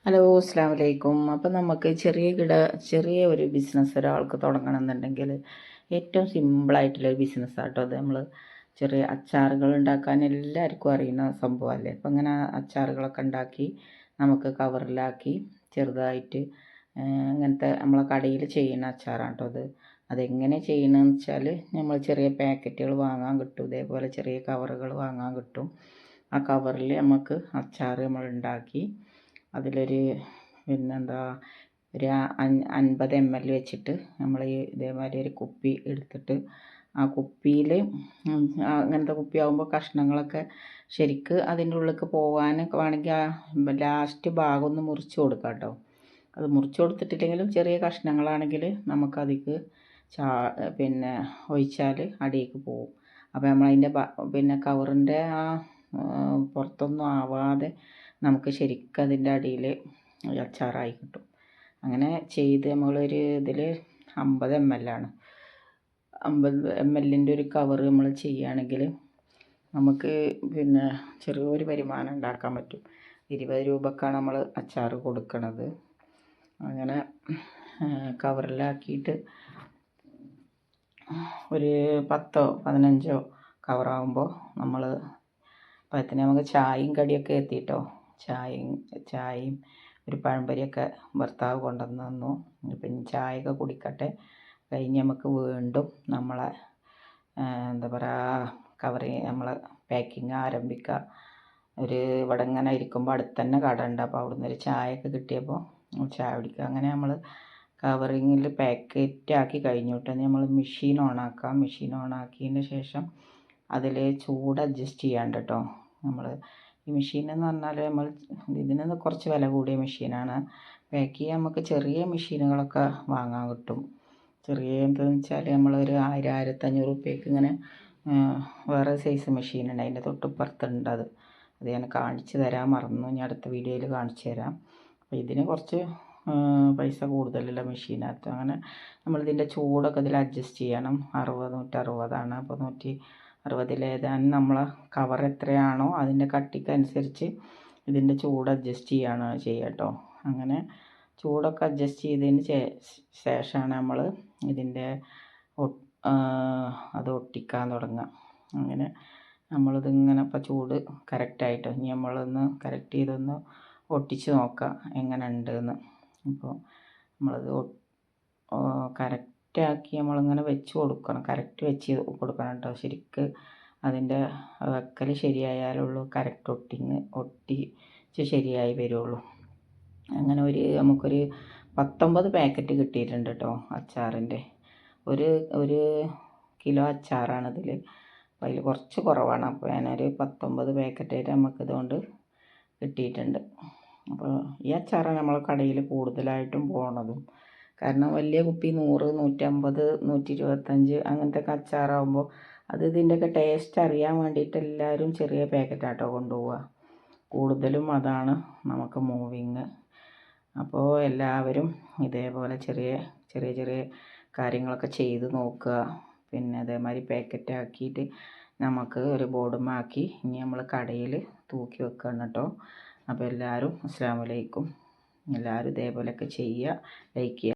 Hello, അസ്സാം വലൈക്കും. അപ്പം നമുക്ക് ചെറിയ ഒരു ബിസിനസ് ഒരാൾക്ക് തുടങ്ങണമെന്നുണ്ടെങ്കിൽ ഏറ്റവും സിമ്പിളായിട്ടുള്ളൊരു ബിസിനസ്സാണ് കേട്ടോ അത്. നമ്മൾ ചെറിയ അച്ചാറുകൾ ഉണ്ടാക്കാൻ എല്ലാവർക്കും അറിയുന്ന സംഭവമല്ലേ. അപ്പം അങ്ങനെ അച്ചാറുകളൊക്കെ ഉണ്ടാക്കി നമുക്ക് കവറിലാക്കി ചെറുതായിട്ട് ഇങ്ങനത്തെ നമ്മളെ കടയിൽ ചെയ്യുന്ന അച്ചാറാണ് കേട്ടോ അത്. അതെങ്ങനെ ചെയ്യണമെന്ന് വെച്ചാൽ നമ്മൾ ചെറിയ പാക്കറ്റുകൾ വാങ്ങാൻ കിട്ടും, ഇതേപോലെ ചെറിയ കവറുകൾ വാങ്ങാൻ കിട്ടും. ആ കവറിൽ നമുക്ക് അച്ചാർ നമ്മൾ ഉണ്ടാക്കി അതിലൊരു പിന്നെന്താ ഒരു 50 ml വെച്ചിട്ട് നമ്മൾ ഇതേമാതിരി ഒരു കുപ്പി എടുത്തിട്ട് ആ കുപ്പിയിൽ അങ്ങനത്തെ കുപ്പിയാകുമ്പോൾ കഷ്ണങ്ങളൊക്കെ ശരിക്ക് അതിൻ്റെ ഉള്ളിലേക്ക് പോകാനൊക്കെ വേണമെങ്കിൽ ആ ലാസ്റ്റ് ഭാഗം ഒന്ന് മുറിച്ച് കൊടുക്കാം കേട്ടോ. അത് മുറിച്ച് കൊടുത്തിട്ടില്ലെങ്കിലും ചെറിയ കഷ്ണങ്ങളാണെങ്കിൽ നമുക്കതിക്ക് പിന്നെ ഒഴിച്ചാൽ അടിയിലേക്ക് പോകും. അപ്പോൾ നമ്മളതിൻ്റെ പിന്നെ കവറിൻ്റെ ആ പുറത്തൊന്നും ആവാതെ നമുക്ക് ശരിക്കും അതിൻ്റെ അടിയിൽ അച്ചാറായി കിട്ടും. അങ്ങനെ ചെയ്ത് നമ്മളൊരു ഇതിൽ 50 ml ആണ്, 50 ml ഒരു കവർ നമ്മൾ ചെയ്യുകയാണെങ്കിൽ നമുക്ക് പിന്നെ ചെറിയൊരു വരുമാനം ഉണ്ടാക്കാൻ പറ്റും. 20 രൂപക്കാണ് നമ്മൾ അച്ചാർ കൊടുക്കണത്. അങ്ങനെ കവറിലാക്കിയിട്ട് ഒരു 10 15 കവറാകുമ്പോൾ നമ്മൾ പത്തിന് നമുക്ക് ചായയും കടിയൊക്കെ എത്തിയിട്ടോ. ചായയും ഒരു പഴംപൊരിയൊക്കെ ഭർത്താവ് കൊണ്ടുവന്ന് തന്നു. പിന്നെ ചായയൊക്കെ കുടിക്കട്ടെ കഴിഞ്ഞ് നമുക്ക് വീണ്ടും നമ്മളെ എന്താ പറയുക നമ്മൾ പാക്കിങ് ആരംഭിക്കുക. ഇവിടെ ഇങ്ങനെ ഇരിക്കുമ്പോൾ അടുത്ത് തന്നെ കട ഉണ്ട്. അപ്പോൾ അവിടുന്ന് ഒരു ചായയൊക്കെ കിട്ടിയപ്പോൾ ചായ കുടിക്കുക. അങ്ങനെ നമ്മൾ കവറിങ്ങിൽ പാക്കറ്റാക്കി കഴിഞ്ഞിട്ട് നമ്മൾ മെഷീൻ ഓണാക്കാം. മെഷീൻ ഓണാക്കിയതിന് ശേഷം അതിൽ ചൂട് അഡ്ജസ്റ്റ് ചെയ്യാണ്ട് കേട്ടോ. നമ്മൾ ഈ മെഷീൻ എന്ന് പറഞ്ഞാൽ ഇതിന് കുറച്ച് വില കൂടിയ മെഷീനാണ്. പാക്ക് ചെയ്യാൻ നമുക്ക് ചെറിയ മെഷീനുകളൊക്കെ വാങ്ങാൻ കിട്ടും. എന്താണെന്ന് വെച്ചാൽ നമ്മളൊരു 1000 1500 റുപ്യക്ക് ഇങ്ങനെ വേറെ സൈസ് മെഷീനുണ്ട്, അതിൻ്റെ തൊട്ടിപ്പുറത്തുണ്ട്. അത് ഞാൻ കാണിച്ചു തരാൻ മറന്നു, ഞാൻ അടുത്ത വീഡിയോയിൽ കാണിച്ചു തരാം. അപ്പോൾ ഇതിന് കുറച്ച് പൈസ കൂടുതലുള്ള മെഷീനകത്ത് അങ്ങനെ നമ്മളിതിൻ്റെ ചൂടൊക്കെ ഇതിൽ അഡ്ജസ്റ്റ് ചെയ്യണം. 160 അപ്പോൾ 160 നമ്മളെ കവർ എത്രയാണോ അതിൻ്റെ കട്ടിക്കനുസരിച്ച് ഇതിൻ്റെ ചൂട് അഡ്ജസ്റ്റ് ചെയ്യുക കേട്ടോ. അങ്ങനെ ചൂടൊക്കെ അഡ്ജസ്റ്റ് ചെയ്തതിന് ശേഷമാണ് നമ്മൾ ഇതിൻ്റെ അത് ഒട്ടിക്കാൻ തുടങ്ങുക. അങ്ങനെ നമ്മളിതിങ്ങനെ ഇപ്പോൾ ചൂട് കറക്റ്റായിട്ട് ഇനി നമ്മളൊന്ന് കറക്റ്റ് ചെയ്തൊന്ന് ഒട്ടിച്ച് നോക്കാം എങ്ങനെ ഉണ്ടെന്ന്. അപ്പോൾ നമ്മളത് കറക്റ്റാക്കി നമ്മളിങ്ങനെ വെച്ച് കൊടുക്കണം, കറക്റ്റ് വെച്ച് കൊടുക്കണം കേട്ടോ. ശരിക്ക് അതിൻ്റെ വെക്കൽ ശരിയായാലുള്ളൂ കറക്റ്റ് ഒട്ടിച്ച് ശരിയായി വരുള്ളൂ. അങ്ങനെ നമുക്കൊരു 19 പാക്കറ്റ് കിട്ടിയിട്ടുണ്ട് കേട്ടോ അച്ചാറിൻ്റെ. ഒരു കിലോ അച്ചാറാണിതിൽ. അപ്പോൾ അതിൽ കുറച്ച് കുറവാണ്. അപ്പോൾ ഞാനൊരു 19 പാക്കറ്റായിട്ട് നമുക്കിതുകൊണ്ട് കിട്ടിയിട്ടുണ്ട്. അപ്പോൾ ഈ അച്ചാറാണ് നമ്മളെ കടയിൽ കൂടുതലായിട്ടും പോണതും. കാരണം വലിയ കുപ്പി 100 150 125 അങ്ങനത്തെ ഒക്കെ അച്ചാറാകുമ്പോൾ ഇതിൻ്റെയൊക്കെ ടേസ്റ്റ് അറിയാൻ വേണ്ടിയിട്ട് എല്ലാവരും ചെറിയ പാക്കറ്റാട്ടോ കൊണ്ടുപോവുക. കൂടുതലും അതാണ് നമുക്ക് മൂവിങ്. അപ്പോൾ എല്ലാവരും ഇതേപോലെ ചെറിയ കാര്യങ്ങളൊക്കെ ചെയ്ത് നോക്കുക. പിന്നെ അതേമാതിരി പാക്കറ്റാക്കിയിട്ട് നമുക്ക് ഒരു ബോർഡുമാക്കി ഇനി നമ്മൾ കടയിൽ തൂക്കി വെക്കണം കേട്ടോ. അപ്പോൾ എല്ലാവരും അസ്സലാമു അലൈക്കും. എല്ലാവരും ഇതേപോലെയൊക്കെ ചെയ്യുക, ലൈക്ക് ചെയ്യുക.